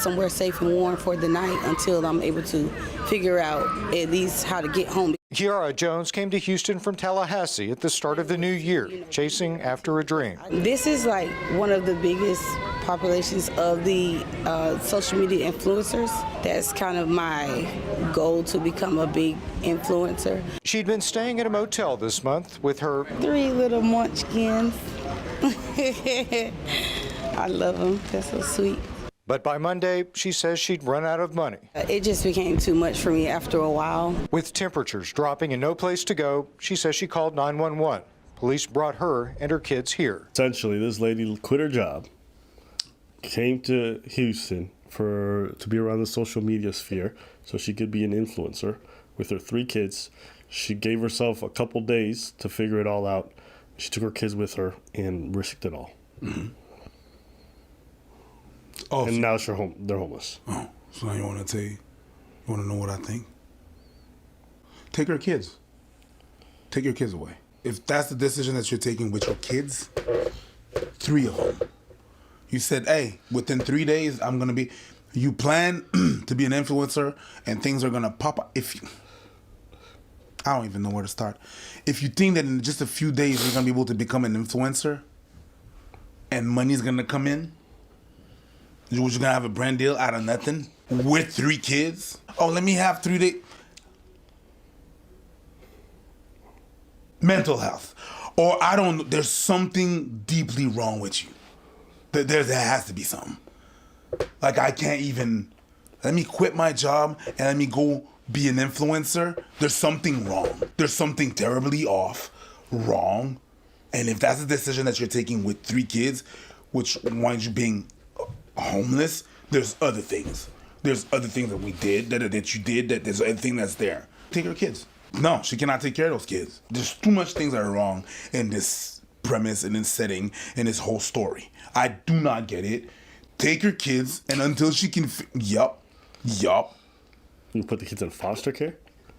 somewhere safe and warm for the night until I'm able to figure out at least how to get home. Kiara Jones came to Houston from Tallahassee at the start of the new year, chasing after a dream. This is like one of the biggest populations of the social media influencers. That's kind of my goal, to become a big influencer. She'd been staying at a motel this month with her 3 little munchkins. I love them. They're so sweet. But by Monday, she says she'd run out of money. It just became too much for me after a while. With temperatures dropping and no place to go, she says she called 911. Police brought her and her kids here. Essentially, this lady quit her job, came to Houston to be around the social media sphere so she could be an influencer with her 3 kids. She gave herself a couple days to figure it all out. She took her kids with her and risked it all. Mm-hmm. Oh, and now they're homeless. Oh, so now you want to know what I think? Take your kids. Take your kids away. If that's the decision that you're taking with your kids, 3 of them. You said, hey, within 3 days, I'm going to be... You plan to be an influencer and things are going to pop up. I don't even know where to start. If you think that in just a few days you're going to be able to become an influencer and money's going to come in, you're going to have a brand deal out of nothing with 3 kids? Oh, let me have 3 days. Mental health. Or I don't know, there's something deeply wrong with you. There has to be something. Like I can't even, let me quit my job and let me go be an influencer. There's something wrong. There's something terribly wrong. And if that's the decision that you're taking with 3 kids, which winds you being homeless, there's other things. There's other things that we did, that you did, that there's other thing that's there. Take your kids. No, she cannot take care of those kids. There's too much things that are wrong in this premise, in this setting, in this whole story. I do not get it. Take your kids, and until she can, yup. You put the kids in foster care?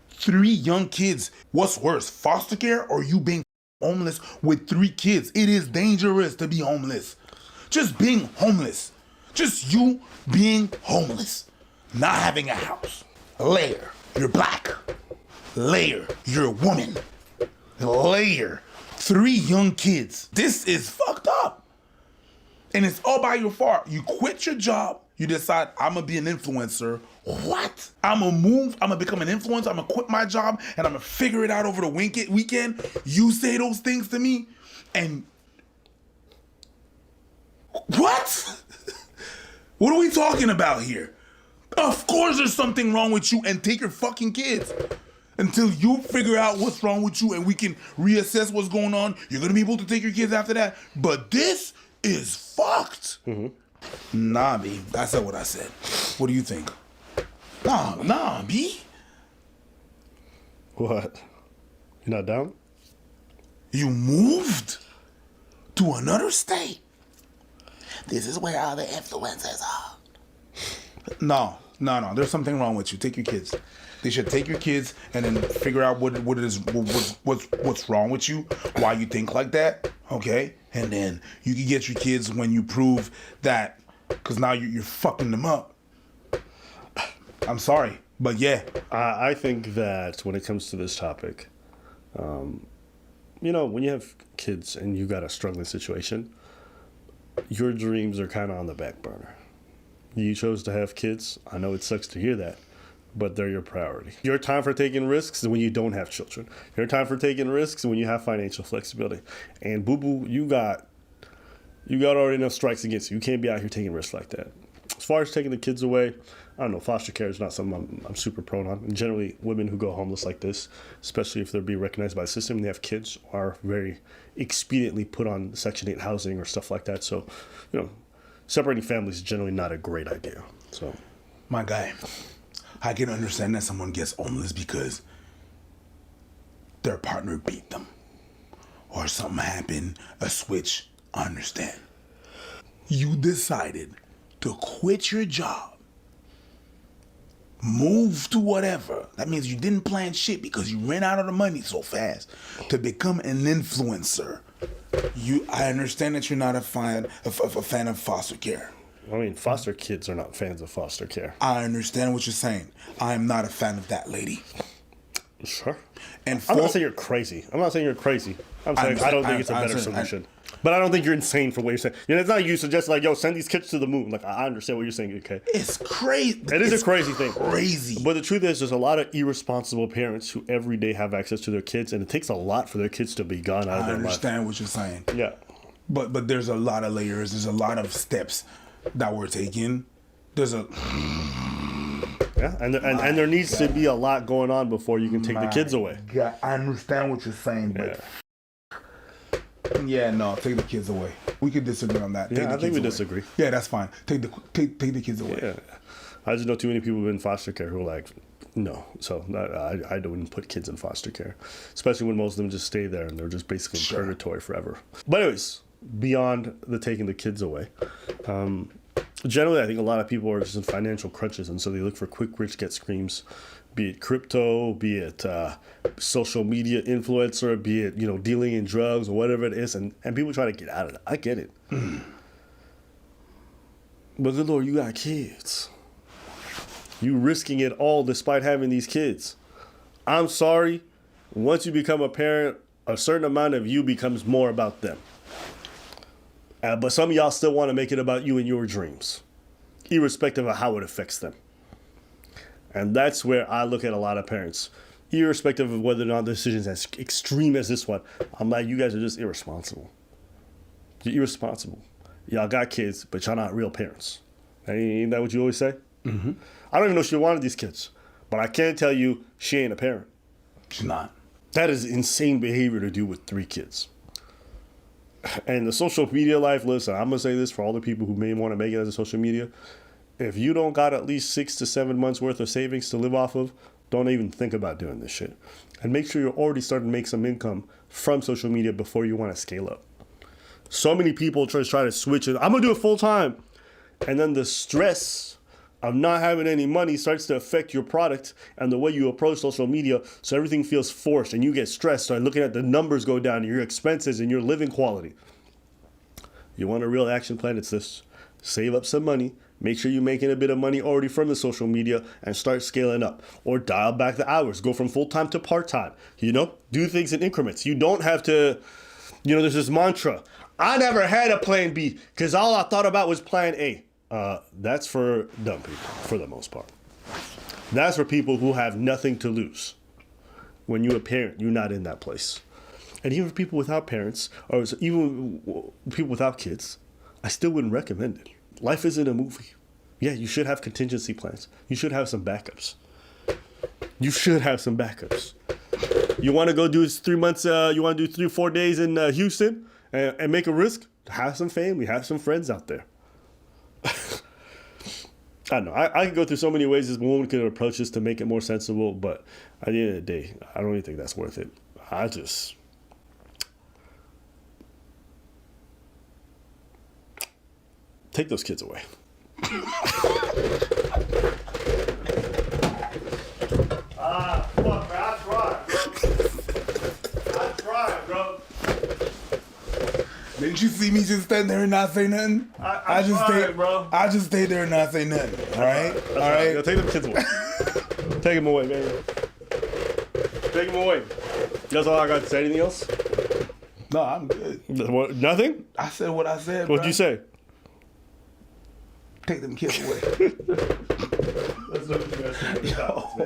3 young kids. What's worse, foster care or you being homeless with 3 kids? It is dangerous to be homeless. Just being homeless. Just you being homeless. Not having a house. Layer, you're black. Layer, you're a woman. Layer, 3 young kids. This is fucked up. And it's all by your fault. You quit your job. You decide, I'm going to be an influencer. What? I'm going to move. I'm going to become an influencer. I'm going to quit my job and I'm going to figure it out over the weekend. You say those things to me and... What? What are we talking about here? Of course there's something wrong with you, and take your fucking kids. Until you figure out what's wrong with you and we can reassess what's going on, you're going to be able to take your kids after that. But this is fucked. Mm-hmm. Nah, B. That's not what I said. What do you think? Nah, B. What? You're not down? You moved to another state. This is where all the influencers are. No. There's something wrong with you. Take your kids. They should take your kids and then figure out what's wrong with you, why you think like that, okay? And then you can get your kids when you prove that, because now you're fucking them up. I'm sorry, but yeah. I think that when it comes to this topic, when you have kids and you got a struggling situation, your dreams are kind of on the back burner. You chose to have kids. I know it sucks to hear that, but they're your priority. Your time for taking risks is when you don't have children. Your time for taking risks is when you have financial flexibility. And boo-boo, you got already enough strikes against you. You can't be out here taking risks like that. As far as taking the kids away, I don't know, foster care is not something I'm super prone on. And generally, women who go homeless like this, especially if they're being recognized by the system and they have kids, are very expediently put on Section 8 housing or stuff like that. So, separating families is generally not a great idea. So, my guy, I can understand that someone gets homeless because their partner beat them or something happened, a switch. I understand. You decided to quit your job, move to whatever. That means you didn't plan shit because you ran out of the money so fast to become an influencer. I understand that you're not a fan of foster care. I mean, foster kids are not fans of foster care. I understand what you're saying. I am not a fan of that lady. Sure. And I'm not saying you're crazy. I'm not saying you're crazy. I'm saying I don't think it's a better solution. But I don't think you're insane for what you're saying. You know, it's not you suggest like, yo, send these kids to the moon. Like, I understand what you're saying, okay? It's crazy. It is a crazy thing. Crazy. But the truth is, there's a lot of irresponsible parents who every day have access to their kids, and it takes a lot for their kids to be gone out of their life. I understand what you're saying. Yeah. But there's a lot of layers. There's a lot of steps that we're taking. There's a... Yeah, and there needs to be a lot going on before you can take the kids away. Yeah, I understand what you're saying, but... Yeah, no, take the kids away. We could disagree on that. Yeah, I think we disagree. Yeah, that's fine. Take the kids away. Yeah, I just know too many people in foster care who are like, no. So I wouldn't put kids in foster care, especially when most of them just stay there and they're just basically in purgatory forever. But anyways, beyond the taking the kids away, generally I think a lot of people are just in financial crunches, and so they look for quick rich get schemes. Be it crypto, be it social media influencer, be it, you know, dealing in drugs or whatever it is, and people try to get out of it. I get it. But good Lord, you got kids. You risking it all despite having these kids. I'm sorry. Once you become a parent, a certain amount of you becomes more about them. But some of y'all still want to make it about you and your dreams, irrespective of how it affects them. And that's where I look at a lot of parents, irrespective of whether or not the decision's as extreme as this one. I'm like, you guys are just irresponsible. You're irresponsible. Y'all got kids, but y'all not real parents. Ain't that what you always say? Mm-hmm. I don't even know if she wanted these kids, but I can tell you she ain't a parent. She's not. That is insane behavior to do with 3 kids. And the social media life, listen, I'm going to say this for all the people who may want to make it as a social media. If you don't got at least 6 to 7 months worth of savings to live off of, don't even think about doing this shit. And make sure you're already starting to make some income from social media before you want to scale up. So many people try to switch it. I'm going to do it full time. And then the stress of not having any money starts to affect your product and the way you approach social media. So everything feels forced and you get stressed. Start looking at the numbers go down, your expenses and your living quality. You want a real action plan? It's this. Save up some money. Make sure you're making a bit of money already from the social media and start scaling up. Or dial back the hours. Go from full-time to part-time. You know, do things in increments. You don't have to, you know, there's this mantra. I never had a plan B because all I thought about was plan A. That's for dumb people, for the most part. That's for people who have nothing to lose. When you're a parent, you're not in that place. And even for people without parents, or even people without kids, I still wouldn't recommend it. Life isn't a movie. Yeah, you should have contingency plans. You should have some backups. You should have some backups. You want to go do 3 months, you want to do 3-4 days in Houston and make a risk? Have some family, have some friends out there. I don't know. I can go through so many ways this woman could approach this to make it more sensible, but at the end of the day, I don't even think that's worth it. Take those kids away. Fuck, man, I tried, bro. Didn't you see me just stand there and not say nothing? I just tried, bro. I just stayed there and not say nothing. All right? All right. Yo, take them kids away. Take them away, man. Take them away. That's all I got to say. Anything else? No, I'm good. What, nothing? I said what I said. What'd you say? Take them kids away. That's what you guys say.